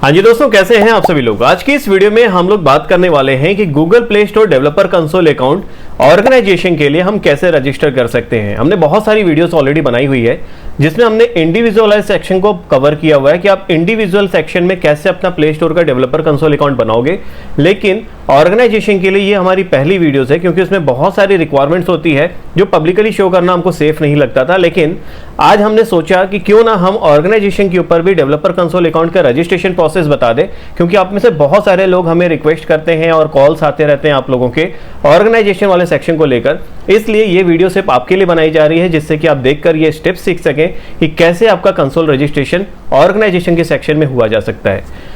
हाँ जी दोस्तों, कैसे हैं आप सभी लोग। आज की इस वीडियो में हम लोग बात करने वाले हैं कि Google Play Store developer console account organisation के लिए हम कैसे रजिस्टर कर सकते हैं। हमने बहुत सारी वीडियोस ऑलरेडी बनाई हुई है जिसमें हमने इंडिविजुअल सेक्शन को कवर किया हुआ है कि आप इंडिविजुअल सेक्शन में कैसे अपना प्ले स्टोर का डेवलपर कंसोल अकाउंट बनाओगे। लेकिन ऑर्गेनाइजेशन के लिए ये हमारी पहली वीडियोस है क्योंकि उसमें बहुत सारी रिक्वायरमेंट्स होती है जो पब्लिकली शो करना हमको सेफ नहीं लगता था। लेकिन आज हमने सोचा कि क्यों ना हम ऑर्गेनाइजेशन के ऊपर भी डेवलपर कंसोल अकाउंट का रजिस्ट्रेशन प्रोसेस बता दें, क्योंकि आप में से बहुत सारे लोग हमें रिक्वेस्ट करते हैं और कॉल्स आते रहते हैं आप लोगों के ऑर्गेनाइजेशन वाले सेक्शन को लेकर। इसलिए ये वीडियो सिर्फ आपके लिए बनाई जा रही है जिससे कि आप देखकर ये स्टेप्स सीख सकें कि कैसे आपका कंसोल रजिस्ट्रेशन ऑर्गेनाइजेशन के सेक्शन में हुआ जा सकता है।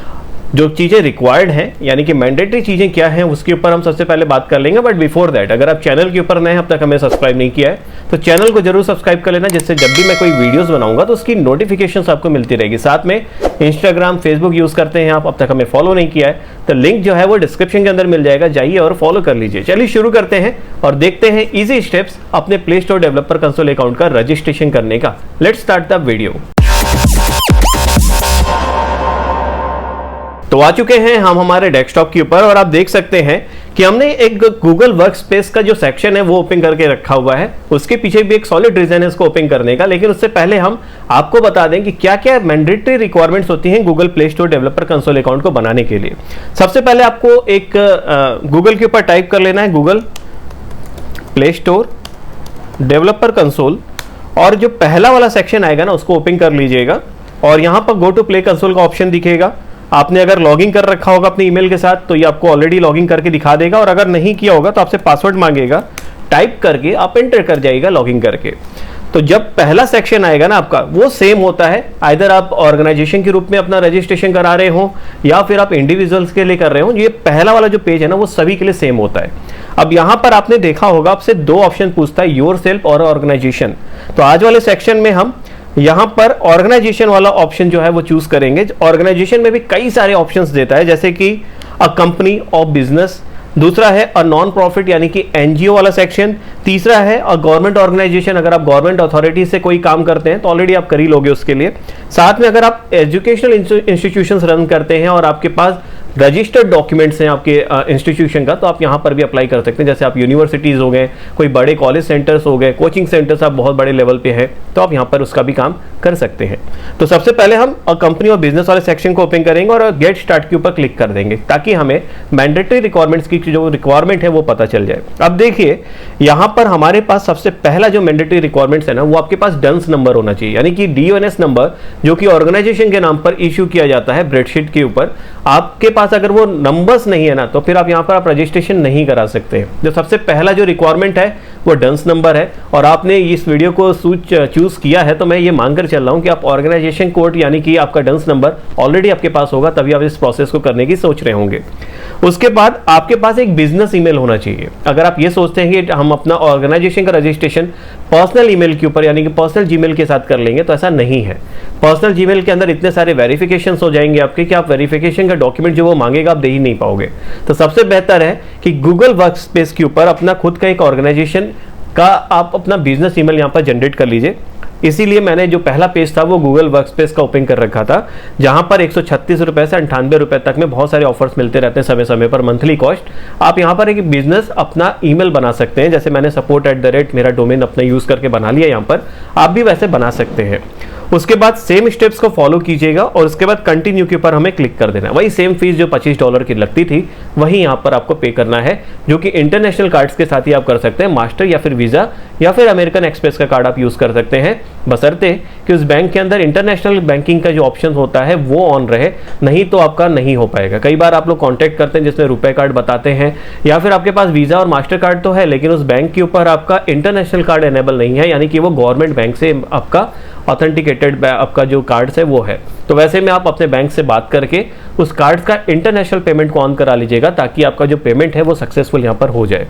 जो चीजें रिक्वायर्ड हैं यानी कि मैंडेटरी चीजें क्या हैं उसके ऊपर हम सबसे पहले बात कर लेंगे। बट बिफोर दैट, अगर आप चैनल के ऊपर नए हैं, अब तक हमें सब्सक्राइब नहीं किया है तो चैनल को जरूर सब्सक्राइब कर लेना, जिससे जब भी मैं कोई वीडियोस बनाऊंगा तो उसकी नोटिफिकेशंस आपको मिलती रहेगी। साथ में इंस्टाग्राम, फेसबुक यूज करते हैं आप, अब तक हमें फॉलो नहीं किया है तो लिंक जो है वो डिस्क्रिप्शन के अंदर मिल जाएगा, जाइए और फॉलो कर लीजिए। चलिए शुरू करते हैं और देखते हैं इजी स्टेप्स अपने play Store developer console account का रजिस्ट्रेशन करने का। Let's start the video. तो आ चुके हैं हम हमारे डेस्कटॉप के ऊपर और आप देख सकते हैं कि हमने एक गूगल वर्कस्पेस का जो सेक्शन है वो ओपन करके रखा हुआ है। उसके पीछे भी एक सॉलिड रीजन है इसको ओपन करने का, लेकिन उससे पहले हम आपको बता दें कि क्या क्या मैंडेटरी रिक्वायरमेंट्स होती हैं Google Play Store developer console account को बनाने के लिए। सबसे पहले आपको एक गूगल के ऊपर टाइप कर लेना है Google Play Store developer console, और जो पहला वाला सेक्शन आएगा ना उसको ओपन कर लीजिएगा और यहां पर गो टू प्ले कंसोल का ऑप्शन दिखेगा। आपने अगर लॉगिन कर रखा होगा अपने ईमेल के साथ तो ये आपको ऑलरेडी लॉगिन करके दिखा देगा, और अगर नहीं किया होगा तो आपसे पासवर्ड मांगेगा, टाइप करके आप एंटर कर जाइएगा लॉगिन करके। तो जब पहला सेक्शन आएगा ना आपका वो सेम होता है, आइदर आप ऑर्गेनाइजेशन के रूप में अपना रजिस्ट्रेशन करा रहे हो या फिर आप इंडिविजुअल्स के लिए कर रहे हो। ये पहला वाला जो पेज है ना वो सभी के लिए सेम होता है। अब यहां पर आपने देखा होगा आपसे दो ऑप्शन पूछता है, योर सेल्फ और ऑर्गेनाइजेशन। तो आज वाले सेक्शन में हम यहां पर ऑर्गेनाइजेशन वाला ऑप्शन जो है वो चूज करेंगे। ऑर्गेनाइजेशन में भी कई सारे ऑप्शंस देता है, जैसे कि अ कंपनी ऑफ बिजनेस, दूसरा है अ नॉन प्रॉफिट यानी कि एनजीओ वाला सेक्शन, तीसरा है अ गवर्नमेंट ऑर्गेनाइजेशन, अगर आप गवर्नमेंट अथॉरिटी से कोई काम करते हैं तो ऑलरेडी आप कर ही लोगे उसके लिए। साथ में अगर आप एजुकेशनल इंस्टीट्यूशंस रन करते हैं और आपके पास रजिस्टर्ड डॉक्यूमेंट्स हैं आपके इंस्टीट्यूशन का, तो आप यहां पर भी अप्लाई कर सकते हैं। जैसे आप यूनिवर्सिटीज हो गए, कोई बड़े कॉलेज सेंटर्स हो गए, कोचिंग सेंटर्स आप बहुत बड़े लेवल पे हैं तो आप यहां पर उसका भी काम कर सकते हैं। तो सबसे पहले हम कंपनी और बिजनेस वाले सेक्शन को ओपन करेंगे और गेट स्टार्ट के ऊपर क्लिक कर देंगे ताकि हमें मैंडेटरी रिक्वायरमेंट्स की जो रिक्वायरमेंट है वो पता चल जाए। अब देखिए यहां पर हमारे पास सबसे पहला जो मैंडेटरी रिक्वायरमेंट्स है ना वो आपके पास डंस नंबर होना चाहिए, यानी कि DONS नंबर, जो कि ऑर्गेनाइजेशन के नाम पर इश्यू किया जाता है ब्रेडशीट के ऊपर। आपके पास अगर वो नंबर्स नहीं है ना तो फिर आप यहां पर आप रजिस्ट्रेशन नहीं करा सकते। जो सबसे पहला जो रिक्वायरमेंट है वो डंस नंबर है, और आपने इस वीडियो को चूज किया है तो मैं ये मानकर चल रहा हूं कि आप ऑर्गेनाइजेशन कोड यानी कि आपका डंस नंबर ऑलरेडी आपके पास होगा, तभी आप इस प्रोसेस को करने की सोच रहे होंगे। उसके बाद आपके पास एक बिजनेस ईमेल होना चाहिए। अगर आप ये सोचते हैं कि हम अपना ऑर्गेनाइजेशन का रजिस्ट्रेशन पर्सनल ईमेल के ऊपर यानी कि पर्सनल जीमेल के साथ कर लेंगे तो ऐसा नहीं है। पर्सनल जीमेल के अंदर इतने सारे वेरिफिकेशंस हो जाएंगे आपके कि आप वेरिफिकेशन का डॉक्यूमेंट जो वो मांगेगा आप दे ही नहीं पाओगे। तो सबसे बेहतर है कि गूगल वर्कस्पेस के ऊपर अपना खुद का एक ऑर्गेनाइजेशन का आप अपना बिजनेस ईमेल यहां पर जनरेट कर लीजिए। इसीलिए मैंने जो पहला पेज था वो गूगल वर्कस्पेस का ओपन कर रखा था, जहां पर 136 रुपए से 98 रुपए तक में बहुत सारे ऑफर्स मिलते रहते हैं समय समय पर, मंथली कॉस्ट। आप यहां पर एक बिजनेस अपना ईमेल बना सकते हैं, जैसे मैंने support@ मेरा डोमेन अपना यूज करके बना लिया, यहां पर आप भी वैसे बना सकते हैं। उसके बाद सेम स्टेप्स को फॉलो कीजिएगा और उसके बाद कंटिन्यू के ऊपर हमें क्लिक कर देना है। वही सेम फीस जो $25 की लगती थी वही यहाँ पर आपको पे करना है, जो कि इंटरनेशनल कार्ड्स के साथ ही आप कर सकते हैं, मास्टर या फिर वीजा या फिर अमेरिकन एक्सप्रेस का कार्ड आप यूज कर सकते हैं, बशर्ते कि उस बैंक के अंदर इंटरनेशनल बैंकिंग का जो ऑप्शन होता है वो ऑन रहे, नहीं तो आपका नहीं हो पाएगा। कई बार आप लोग कॉन्टैक्ट करते हैं जिसमें रुपए कार्ड बताते हैं, या फिर आपके पास वीजा और मास्टर कार्ड तो है लेकिन उस बैंक के ऊपर आपका इंटरनेशनल कार्ड एनेबल नहीं है, यानी कि वो गवर्नमेंट बैंक से आपका ऑथेंटिकेटेड आपका जो कार्ड्स है वो है। तो वैसे में आप अपने बैंक से बात करके उस कार्ड का इंटरनेशनल पेमेंट को ऑन करा लीजिएगा ताकि आपका जो पेमेंट है वो सक्सेसफुल यहाँ पर हो जाए।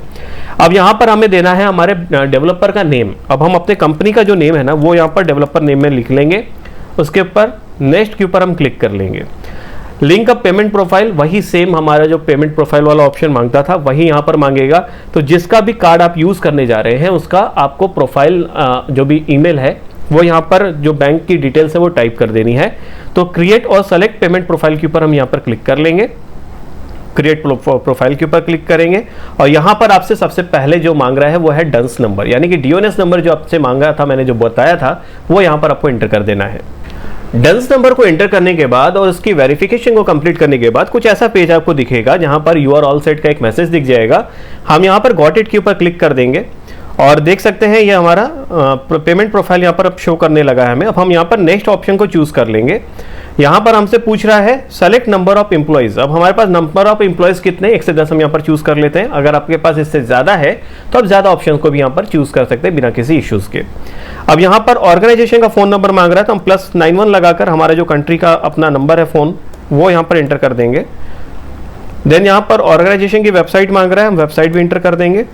अब यहाँ पर हमें देना है हमारे डेवलपर का नेम। अब हम अपने कंपनी का जो नेम है ना वो यहाँ पर डेवलपर नेम में लिख लेंगे। उसके ऊपर नेक्स्ट के ऊपर हम क्लिक कर लेंगे। लिंक अप पेमेंट प्रोफाइल, वही सेम हमारा जो पेमेंट प्रोफाइल वाला ऑप्शन मांगता था वही यहाँ पर मांगेगा। तो जिसका भी कार्ड आप यूज करने जा रहे हैं उसका आपको प्रोफाइल जो भी ईमेल है वो यहाँ पर जो बैंक की डिटेल्स है वो टाइप कर देनी है। तो क्रिएट और सेलेक्ट पेमेंट प्रोफाइल के ऊपर हम यहाँ पर क्लिक कर लेंगे। क्रिएट प्रोफाइल के ऊपर क्लिक करेंगे और यहाँ पर आपसे सबसे पहले जो मांग रहा है वो है डंस नंबर, यानी कि डीओएनएस नंबर जो आपसे मांगा था, मैंने जो बताया था वो यहाँ पर आपको एंटर कर देना है। डंस नंबर को एंटर करने के बाद और उसकी वेरिफिकेशन को कंप्लीट करने के बाद कुछ ऐसा पेज आपको दिखेगा जहां पर यू आर ऑल सेट का एक मैसेज दिख जाएगा। हम यहां पर गॉट इट के ऊपर क्लिक कर देंगे और देख सकते हैं ये हमारा पेमेंट प्रोफाइल यहां पर अब शो करने लगा है हमें। अब हम यहां पर नेक्स्ट ऑप्शन को चूज कर लेंगे। यहां पर हमसे पूछ रहा है सेलेक्ट नंबर ऑफ एम्प्लॉइज। अब हमारे पास नंबर ऑफ एम्प्लॉइज कितने, 1 से 10 हम यहां पर चूज कर लेते हैं। अगर आपके पास इससे ज्यादा है तो आप ज्यादा ऑप्शन को भी यहां पर चूज कर सकते हैं बिना किसी इश्यूज के। अब यहां पर ऑर्गेनाइजेशन का फोन नंबर मांग रहा है तो हम +91 लगाकर हमारा जो कंट्री का अपना नंबर है फोन वो यहां पर एंटर कर देंगे। देन यहां पर ऑर्गेनाइजेशन की वेबसाइट मांग रहा है, हम वेबसाइट भी एंटर कर देंगे।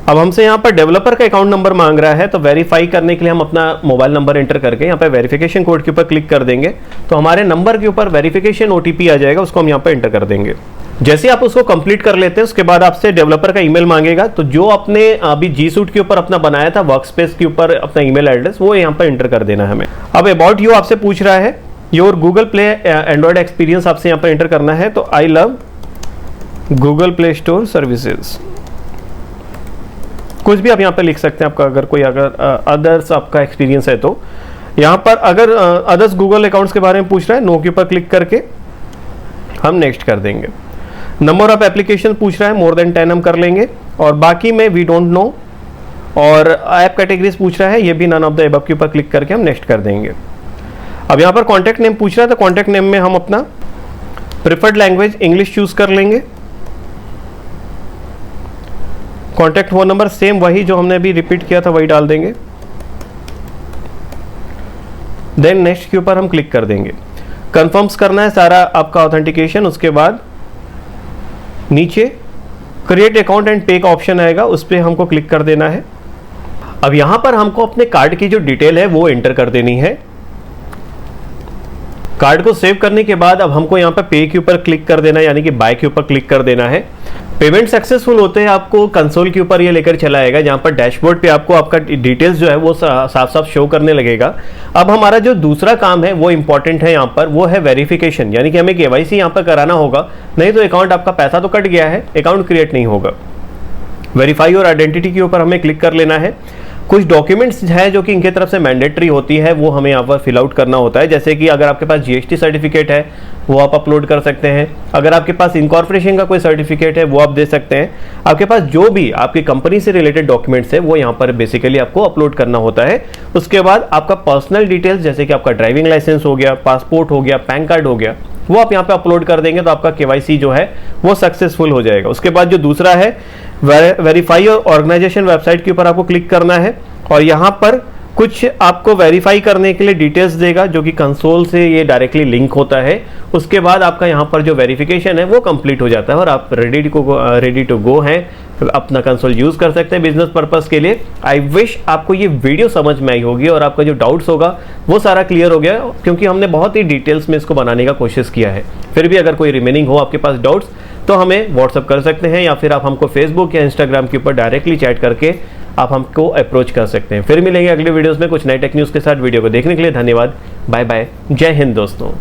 अब हमसे यहाँ पर डेवलपर का अकाउंट नंबर मांग रहा है तो वेरीफाई करने के लिए हम अपना मोबाइल नंबर एंटर करके यहाँ पे वेरिफिकेशन कोड के ऊपर क्लिक कर देंगे तो हमारे नंबर के ऊपर वेरिफिकेशन ओटीपी आ जाएगा, उसको हम यहाँ पे एंटर कर देंगे। जैसे आप उसको कंप्लीट कर लेते हैं उसके बाद आपसे डेवलपर का ईमेल मांगेगा, तो जो आपने अभी जी सूट के ऊपर अपना बनाया था वर्कस्पेस के ऊपर अपना ईमेल एड्रेस वो यहाँ पर एंटर कर देना है हमें। अब अबाउट यू आपसे पूछ रहा है, your Google play Android experience आपसे यहाँ पर एंटर करना है। तो I love Google Play store services, कुछ भी आप यहाँ पे लिख सकते हैं आपका, अगर अदर्स आपका एक्सपीरियंस है तो। यहाँ पर अगर अदर्स गूगल अकाउंट्स के बारे में पूछ रहा है, नो के ऊपर क्लिक करके हम नेक्स्ट कर देंगे। नंबर ऑफ एप्लीकेशन पूछ रहा है, मोर देन 10 हम कर लेंगे और बाकी में वी डोंट नो। और ऐप कैटेगरीज पूछ रहा है, ये भी नन ऑफ द अबव के ऊपर क्लिक करके हम नेक्स्ट कर देंगे। अब यहाँ पर कॉन्टैक्ट नेम पूछ रहा है तो कॉन्टैक्ट नेम में हम अपना प्रिफर्ड लैंग्वेज इंग्लिश चूज कर लेंगे। कॉन्टैक्ट फोन नंबर सेम वही जो हमने अभी रिपीट किया था वही डाल देंगे। देन नेक्स्ट के ऊपर हम क्लिक कर देंगे। कंफर्म्स करना है सारा आपका ऑथेंटिकेशन। उसके बाद नीचे क्रिएट अकाउंट एंड पे का ऑप्शन आएगा, उस पर हमको क्लिक कर देना है। अब यहां पर हमको अपने कार्ड की जो डिटेल है वो एंटर कर देनी है। कार्ड को सेव करने के बाद अब हमको यहाँ पर पे के ऊपर क्लिक कर देना है, यानी कि बाय के ऊपर क्लिक कर देना है। पेमेंट सक्सेसफुल होते हैं आपको कंसोल के ऊपर ये लेकर चला आएगा, जहां पर डैशबोर्ड पे आपको आपका डिटेल्स जो है वो साफ साफ शो करने लगेगा। अब हमारा जो दूसरा काम है वो इंपॉर्टेंट है यहाँ पर, वो है वेरिफिकेशन, यानी कि हमें केवाईसी यहाँ पर कराना होगा, नहीं तो अकाउंट आपका पैसा तो कट गया है, अकाउंट क्रिएट नहीं होगा। वेरीफाई और आइडेंटिटी के ऊपर हमें क्लिक कर लेना है। कुछ डॉक्यूमेंट्स है जो कि इनके तरफ से मैंडेटरी होती है वो हमें यहाँ पर फिल आउट करना होता है, जैसे कि अगर आपके पास जीएसटी सर्टिफिकेट है वो आप अपलोड कर सकते हैं। अगर आपके पास इनकॉर्पोरेशन का कोई सर्टिफिकेट है वो आप दे सकते हैं। आपके पास जो भी आपकी कंपनी से रिलेटेड डॉक्यूमेंट्स है वो यहाँ पर बेसिकली आपको अपलोड करना होता है। उसके बाद आपका पर्सनल डिटेल्स जैसे कि आपका ड्राइविंग लाइसेंस हो गया, पासपोर्ट हो गया, पैन कार्ड हो गया, वो आप यहाँ पे अपलोड कर देंगे तो आपका केवाईसी जो है वो सक्सेसफुल हो जाएगा। उसके बाद जो दूसरा है वेरीफाई और ऑर्गेनाइजेशन वेबसाइट के ऊपर आपको क्लिक करना है और यहाँ पर कुछ आपको वेरीफाई करने के लिए डिटेल्स देगा जो कि कंसोल से ये डायरेक्टली लिंक होता है। उसके बाद आपका यहाँ पर जो वेरिफिकेशन है वो कंप्लीट हो जाता है और आप रेडी टू गो हैं, अपना कंसोल यूज कर सकते हैं बिजनेस पर्पस के लिए। आई विश आपको ये वीडियो समझ में आई होगी और आपका जो डाउट्स होगा वो सारा क्लियर हो गया, क्योंकि हमने बहुत ही डिटेल्स में इसको बनाने का कोशिश किया है। फिर भी अगर कोई रिमेनिंग हो आपके पास डाउट्स तो हमें व्हाट्सअप कर सकते हैं या फिर आप हमको फेसबुक या इंस्टाग्राम के ऊपर डायरेक्टली चैट करके आप हमको अप्रोच कर सकते हैं। फिर मिलेंगे अगले वीडियोस में कुछ नए टेक न्यूज़ के साथ। वीडियो को देखने के लिए धन्यवाद। Bye bye. जय हिंद दोस्तों।